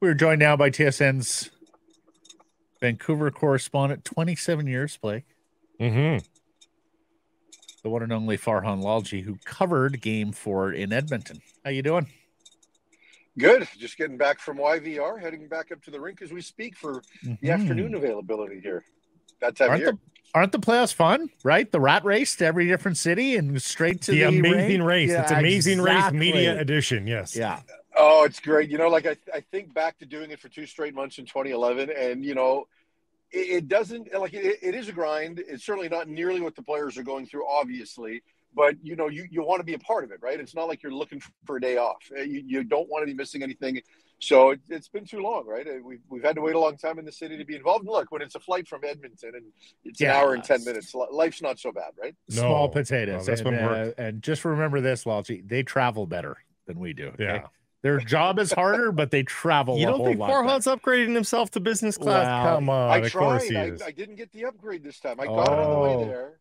We're joined now by TSN's Vancouver correspondent, 27 years, Blake. Mm-hmm. The one and only Farhan Lalji, who covered Game 4 in Edmonton. How you doing? Good. Just getting back from YVR, heading back up to the rink as we speak for the afternoon availability here. That time of year. Aren't the playoffs fun, right? The rat race to every different city and straight to the amazing rink? race. Yeah, it's Amazing Race Media Edition, yes. Yeah. Oh, it's great. You know, like I think back to doing it for 2 straight months in 2011, and, you know, it doesn't, like, it is a grind. It's certainly not nearly what the players are going through, obviously. But, you know, you want to be a part of it, right? It's not like you're looking for a day off. You don't want to be missing anything. So it's been too long, right? We've had to wait a long time in the city to be involved. And look, when it's a flight from Edmonton and it's an hour and 10 minutes, life's not so bad, right? Small potatoes. No, and just remember this, Lalji, they travel better than we do. Okay? Yeah. Their job is harder, but they travel. You don't think Farhan's upgrading himself to business class? Well, Come on, I of tried. course he is. I didn't get the upgrade this time. I got it on the way there,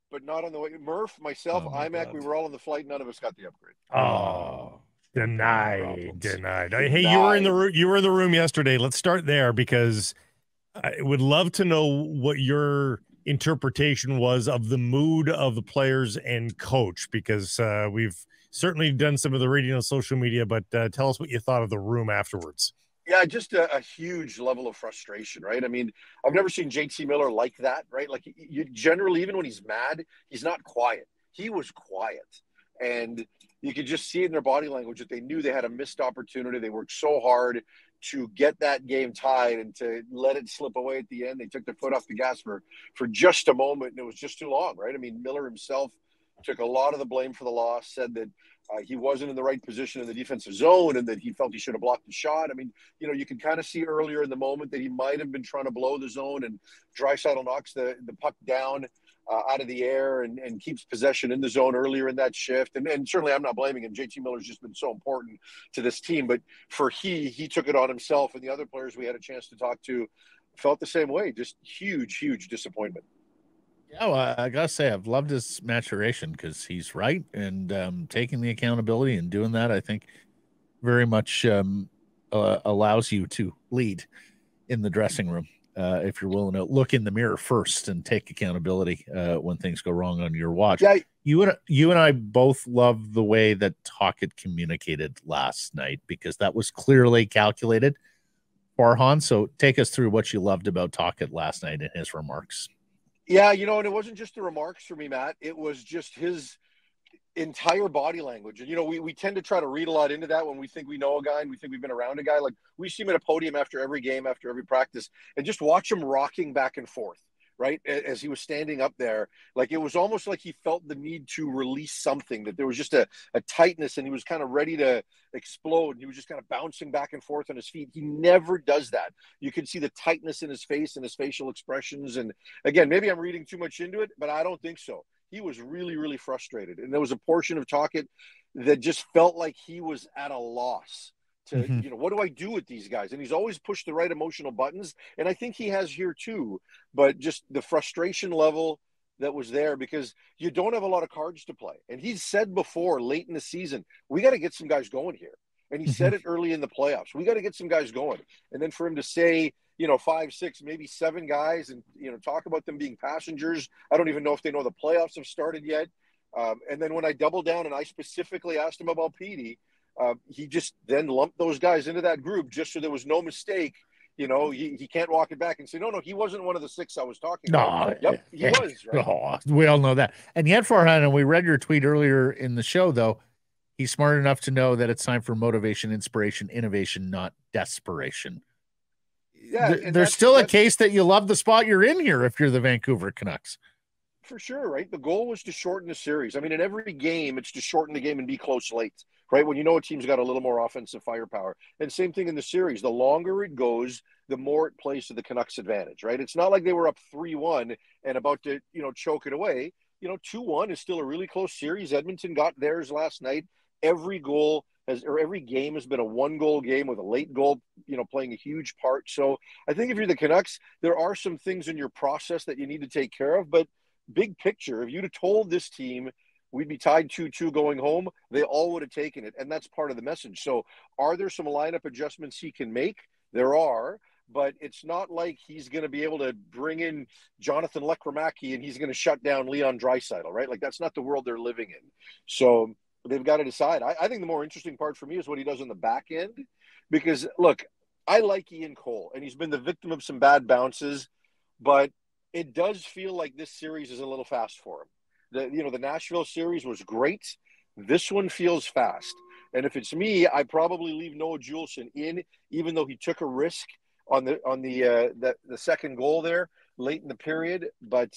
but not on the way. Murph, myself, IMAC, we were all on the flight. None of us got the upgrade. Oh, denied. Hey, you were in the room yesterday. Let's start there because I would love to know what your interpretation was of the mood of the players and coach, because we've certainly done some of the reading on social media, but tell us what you thought of the room afterwards. Yeah, just a huge level of frustration, right? I mean, I've never seen JT Miller like that, right? Like, you generally, even when he's mad, he's not quiet. He was quiet. And you could just see it in their body language that they knew they had a missed opportunity. They worked so hard to get that game tied and to let it slip away at the end. They took their foot off the gas for just a moment, and it was just too long, right? I mean, Miller himself took a lot of the blame for the loss, said that he wasn't in the right position in the defensive zone and that he felt he should have blocked the shot. I mean, you know, you can kind of see earlier in the moment that he might have been trying to blow the zone, and Draisaitl knocks the puck down out of the air and keeps possession in the zone earlier in that shift. And certainly I'm not blaming him. JT Miller's just been so important to this team. But for he took it on himself, and the other players we had a chance to talk to felt the same way. Just huge disappointment. Yeah, well, I gotta say, I've loved his maturation because he's right and taking the accountability and doing that, I think, very much allows you to lead in the dressing room if you're willing to look in the mirror first and take accountability when things go wrong on your watch. Yeah. You and I both love the way that Tocchet communicated last night, because that was clearly calculated. Farhan, so take us through what you loved about Tocchet last night in his remarks. Yeah, you know, and it wasn't just the remarks for me, Matt. It was just his entire body language. And, you know, we tend to try to read a lot into that when we think we know a guy and we think we've been around a guy. Like, we see him at a podium after every game, after every practice, and just watch him rocking back and forth, right? As he was standing up there, like, it was almost like he felt the need to release something, that there was just a tightness and he was kind of ready to explode. He was just kind of bouncing back and forth on his feet. He never does that. You can see the tightness in his face and his facial expressions. And again, maybe I'm reading too much into it, but I don't think so. He was really frustrated. And there was a portion of Tocchet that just felt like he was at a loss to, you know, what do I do with these guys? And he's always pushed the right emotional buttons. And I think he has here too, but just the frustration level that was there, because you don't have a lot of cards to play. And he's said before, late in the season, we got to get some guys going here. And he said it early in the playoffs. We got to get some guys going. And then for him to say, you know, 5, 6, maybe 7 guys, and, you know, talk about them being passengers. I don't even know if they know the playoffs have started yet. And then when I doubled down and I specifically asked him about Petey, he just then lumped those guys into that group just so there was no mistake. You know, he can't walk it back and say, no, he wasn't one of the 6 I was talking about. Yep, he was, right? Oh, we all know that. And yet, Farhan, and we read your tweet earlier in the show, though, he's smart enough to know that it's time for motivation, inspiration, innovation, not desperation. Yeah, there's still a case that you love the spot you're in here if you're the Vancouver Canucks. For sure, right? The goal was to shorten the series. I mean, in every game, it's to shorten the game and be close late, right? When you know a team's got a little more offensive firepower. And same thing in the series. The longer it goes, the more it plays to the Canucks' advantage, right? It's not like they were up 3-1 and about to, you know, choke it away. You know, 2-1 is still a really close series. Edmonton got theirs last night. Every game has been a 1-goal game with a late goal, you know, playing a huge part. So I think if you're the Canucks, there are some things in your process that you need to take care of. But big picture, if you'd have told this team we'd be tied 2-2 going home, they all would have taken it. And that's part of the message. So are there some lineup adjustments he can make? There are, but it's not like he's going to be able to bring in Jonathan Lekramaki and he's going to shut down Leon Draisaitl, right? Like, that's not the world they're living in. So they've got to decide. I think the more interesting part for me is what he does on the back end, because look, I like Ian Cole, and he's been the victim of some bad bounces, but it does feel like this series is a little fast for him. The Nashville series was great. This one feels fast. And if it's me, I probably leave Noah Juleson in, even though he took a risk on the second goal there late in the period. But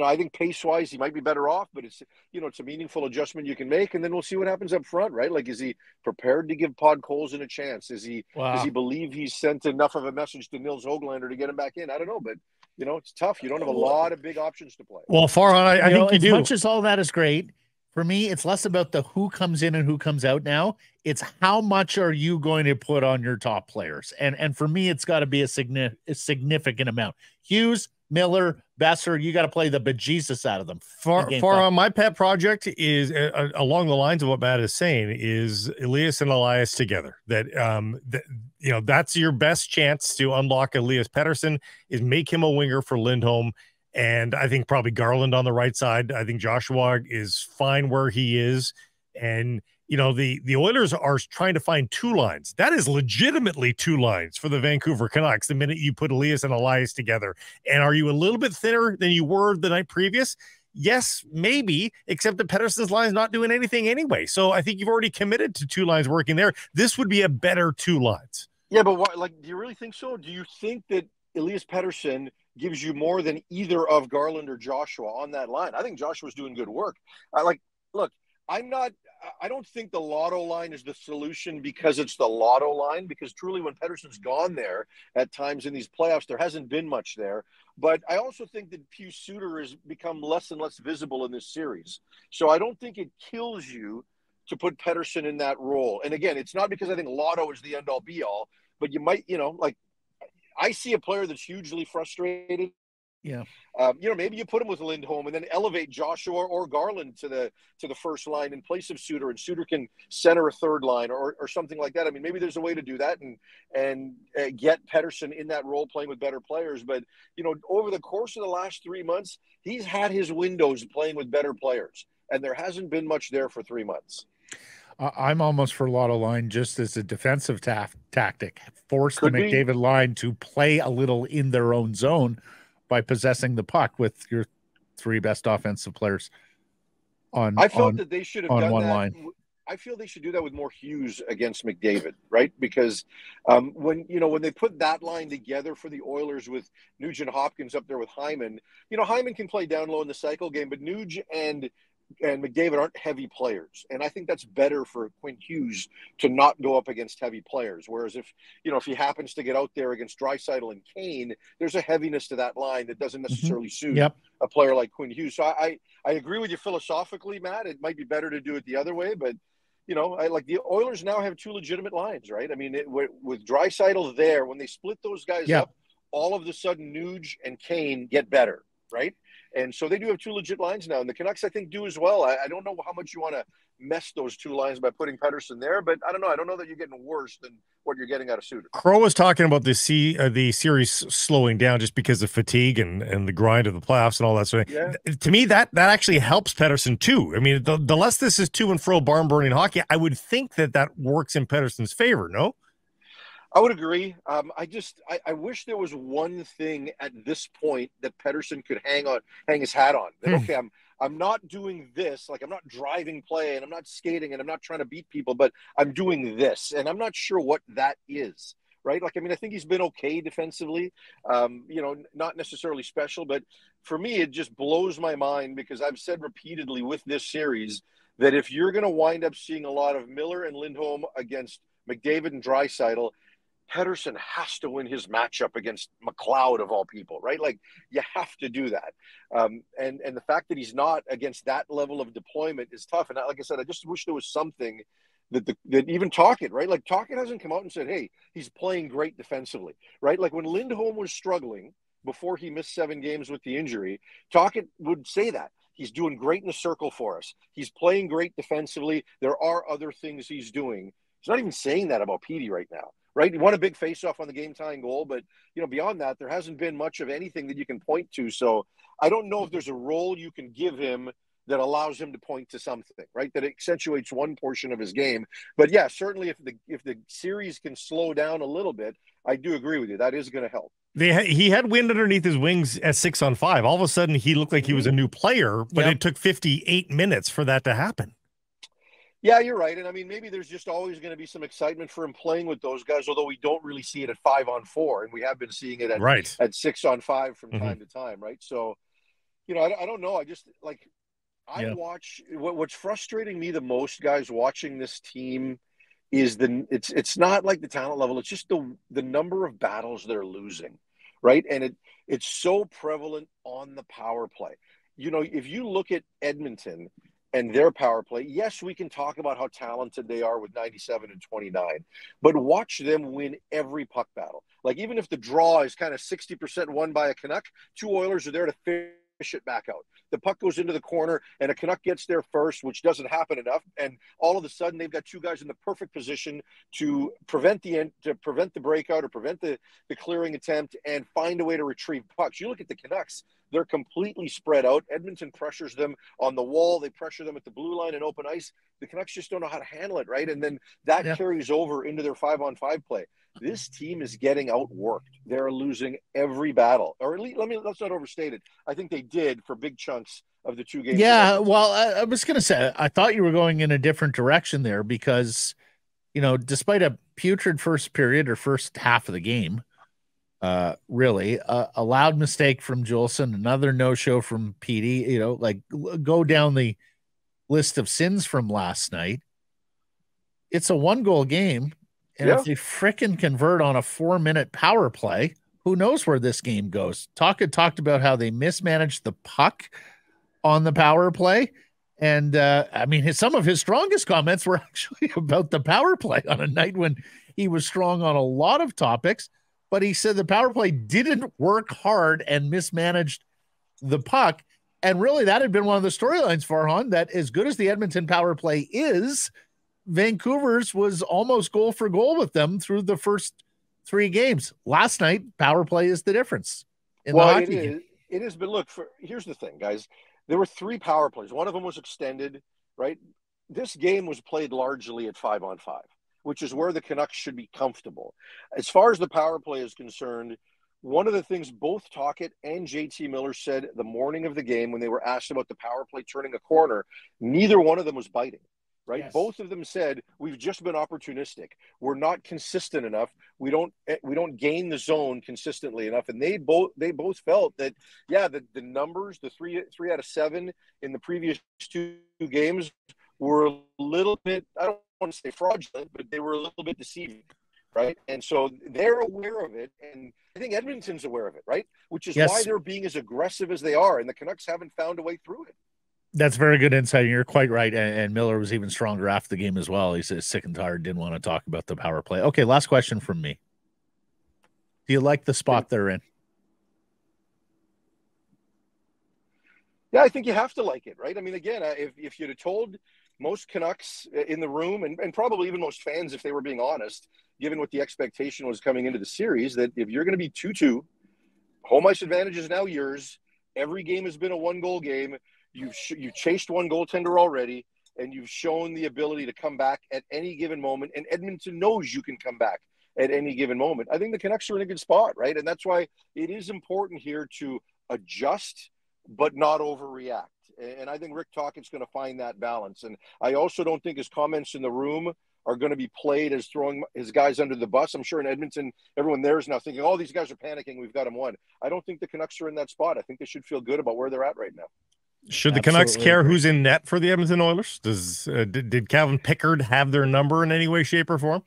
I think pace-wise, he might be better off, but it's a meaningful adjustment you can make, and then we'll see what happens up front, right? Like, is he prepared to give Podkolzin a chance? Does he believe he's sent enough of a message to Nils Höglander to get him back in? I don't know, but it's tough. You don't have a lot of big options to play. Well, Farhan, I think you do. As much as all that is great, for me, it's less about the who comes in and who comes out now. It's how much are you going to put on your top players? And for me, it's got to be a significant amount. Hughes, Miller, Besser, you got to play the bejesus out of them. Farhan, my pet project is along the lines of what Matt is saying, is Elias and Elias together. That's your best chance to unlock Elias Pettersson, is make him a winger for Lindholm. And I think probably Garland on the right side. I think Joshua is fine where he is. And, the Oilers are trying to find two lines. That is legitimately two lines for the Vancouver Canucks the minute you put Elias and Elias together. And are you a little bit thinner than you were the night previous? Yes, maybe, except that Pettersson's line is not doing anything anyway. So I think you've already committed to two lines working there. This would be a better two lines. Yeah, but do you really think so? Do you think that Elias Pettersson gives you more than either of Garland or Joshua on that line? I think Joshua's doing good work. I don't think the Lotto line is the solution because it's the Lotto line, because truly when Pettersson's gone there at times in these playoffs, there hasn't been much there. But I also think that Pius Suter has become less and less visible in this series. So I don't think it kills you to put Pettersson in that role. And again, it's not because I think Lotto is the end all be all, but you might, I see a player that's hugely frustrated. Yeah. Maybe you put him with Lindholm and then elevate Joshua or Garland to the first line in place of Suter, and Suter can center a third line or something like that. I mean, maybe there's a way to do that and get Pettersson in that role playing with better players. But, over the course of the last 3 months, he's had his windows playing with better players, and there hasn't been much there for 3 months. I'm almost for Lotto line just as a defensive tactic. Force the McDavid line to play a little in their own zone by possessing the puck with your three best offensive players on I felt that they should have done one that. line. I feel they should do that with more Hughes against McDavid, right? Because when they put that line together for the Oilers with Nugent Hopkins up there with Hyman, Hyman can play down low in the cycle game, but Nuge and McDavid aren't heavy players. And I think that's better for Quinn Hughes to not go up against heavy players. Whereas if he happens to get out there against Draisaitl and Kane, there's a heaviness to that line that doesn't necessarily suit a player like Quinn Hughes. So I agree with you philosophically, Matt. It might be better to do it the other way, but the Oilers now have two legitimate lines, right? I mean, with Draisaitl there, when they split those guys up, all of a sudden Nuge and Kane get better, right? And so they do have two legit lines now. And the Canucks, I think, do as well. I don't know how much you want to mess those two lines by putting Pettersson there, but I don't know. I don't know that you're getting worse than what you're getting out of Suter. Crow was talking about the series slowing down just because of fatigue and the grind of the playoffs and all that sort of thing. Yeah. To me, that actually helps Pettersson too. I mean, the less this is to and fro barn-burning hockey, I would think that works in Pettersson's favor, no? I would agree. I wish there was one thing at this point that Pettersson could hang his hat on. That, okay, I'm not doing this. Like, I'm not driving play and I'm not skating and I'm not trying to beat people, but I'm doing this. And I'm not sure what that is, right? Like, I mean, I think he's been okay defensively, not necessarily special, but for me, it just blows my mind because I've said repeatedly with this series that if you're going to wind up seeing a lot of Miller and Lindholm against McDavid and Draisaitl, Pettersson has to win his matchup against McLeod of all people, right? Like, you have to do that. And the fact that he's not against that level of deployment is tough. And like I said, I just wish there was something that even Tocchet, right? Like, Tocchet hasn't come out and said, hey, he's playing great defensively, right? Like when Lindholm was struggling before he missed 7 games with the injury, Tocchet would say that. He's doing great in the circle for us. He's playing great defensively. There are other things he's doing. He's not even saying that about Petey right now. right? He won a big face-off on the game-tying goal, but, you know, beyond that, there hasn't been much of anything that you can point to. So I don't know if there's a role you can give him that allows him to point to something, right? That accentuates one portion of his game. But yeah, certainly if the series can slow down a little bit, I do agree with you. That is going to help. He had wind underneath his wings at 6-on-5. All of a sudden, he looked like he was a new player, but it took 58 minutes for that to happen. Yeah, you're right. And I mean, maybe there's just always going to be some excitement for him playing with those guys, although we don't really see it at 5-on-4, and we have been seeing it at 6-on-5 from time to time, right? So, you know, I don't know. I just like I watch what's frustrating me the most, guys, watching this team is it's not like the talent level. It's just the number of battles they're losing, right? And it's so prevalent on the power play. You know, if you look at Edmonton and their power play, yes, we can talk about how talented they are with 97 and 29, but watch them win every puck battle. Like, even if the draw is kind of 60% won by a Canuck, 2 Oilers are there to fish it back out. The puck goes into the corner and a Canuck gets there first, which doesn't happen enough. And all of a sudden they've got 2 guys in the perfect position to prevent the breakout or prevent the clearing attempt and find a way to retrieve pucks. You look at the Canucks, they're completely spread out. Edmonton pressures them on the wall. They pressure them at the blue line and open ice. The Canucks just don't know how to handle it, right? And then that carries over into their 5-on-5 play. This team is getting outworked. They're losing every battle. Or at least, let's not overstate it. I think they did for big chunks of the 2 games. Yeah, well, I was going to say, I thought you were going in a different direction there because, you know, despite a putrid first period or first half of the game, really, a loud mistake from Juleson, another no-show from Petey, you know, like go down the list of sins from last night. It's a 1-goal game. And if they frickin' convert on a 4-minute power play, who knows where this game goes? Tocchet talked about how they mismanaged the puck on the power play. And, I mean, some of his strongest comments were actually about the power play on a night when he was strong on a lot of topics. But he said the power play didn't work hard and mismanaged the puck. And really, that had been one of the storylines, Farhan, that as good as the Edmonton power play is, Vancouver's was almost goal for goal with them through the first 3 games. Last night, power play is the difference in the hockey game. It is, but look, here's the thing, guys. There were 3 power plays. One of them was extended, right? This game was played largely at 5-on-5, which is where the Canucks should be comfortable. As far as the power play is concerned, one of the things both Tocchet and JT Miller said the morning of the game when they were asked about the power play turning a corner, neither one of them was biting. Right. Yes. Both of them said, we've just been opportunistic. We're not consistent enough. We don't gain the zone consistently enough. And they both felt that, the numbers, the 3 out of 7 in the previous 2 games were a little bit, I don't want to say fraudulent, but they were a little bit deceiving. Right. And so they're aware of it. And I think Edmonton's aware of it. Right. Which is why they're being as aggressive as they are. And the Canucks haven't found a way through it. That's very good insight. And you're quite right. And Miller was even stronger after the game as well. He says sick and tired, didn't want to talk about the power play. Okay, last question from me. Do you like the spot they're in? Yeah, I think you have to like it, right? I mean, again, if you'd have told most Canucks in the room, and probably even most fans, if they were being honest, given what the expectation was coming into the series, that if you're going to be 2-2, home ice advantage is now yours. Every game has been a 1-goal game. You've chased 1 goaltender already, and you've shown the ability to come back at any given moment. And Edmonton knows you can come back at any given moment. I think the Canucks are in a good spot, right? And that's why it is important here to adjust, but not overreact. And I think Rick Tocchet's going to find that balance. And I also don't think his comments in the room are going to be played as throwing his guys under the bus. I'm sure in Edmonton, everyone there is now thinking, oh, these guys are panicking. We've got them won. I don't think the Canucks are in that spot. I think they should feel good about where they're at right now. Should the Canucks care who's in net for the Edmonton Oilers? Did Calvin Pickard have their number in any way, shape, or form?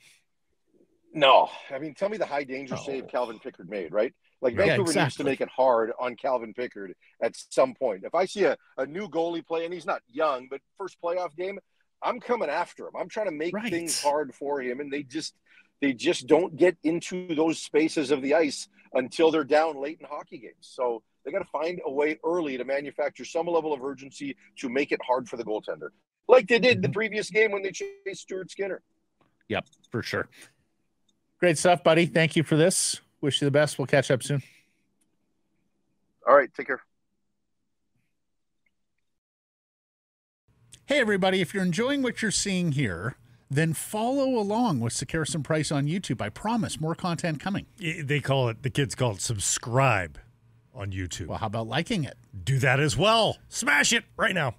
No. I mean, tell me the high danger save Calvin Pickard made, right? Like, Vancouver needs to make it hard on Calvin Pickard at some point. If I see a new goalie play, and he's not young, but first playoff game, I'm coming after him. I'm trying to make things hard for him, and they just don't get into those spaces of the ice until they're down late in hockey games. So they got to find a way early to manufacture some level of urgency to make it hard for the goaltender, like they did the previous game when they chased Stuart Skinner. Yep, for sure. Great stuff, buddy. Thank you for this. Wish you the best. We'll catch up soon. All right. Take care. Hey, everybody. If you're enjoying what you're seeing here, then follow along with Sekeres and Price on YouTube. I promise more content coming. The kids call it subscribe on YouTube. Well, how about liking it? Do that as well. Smash it right now.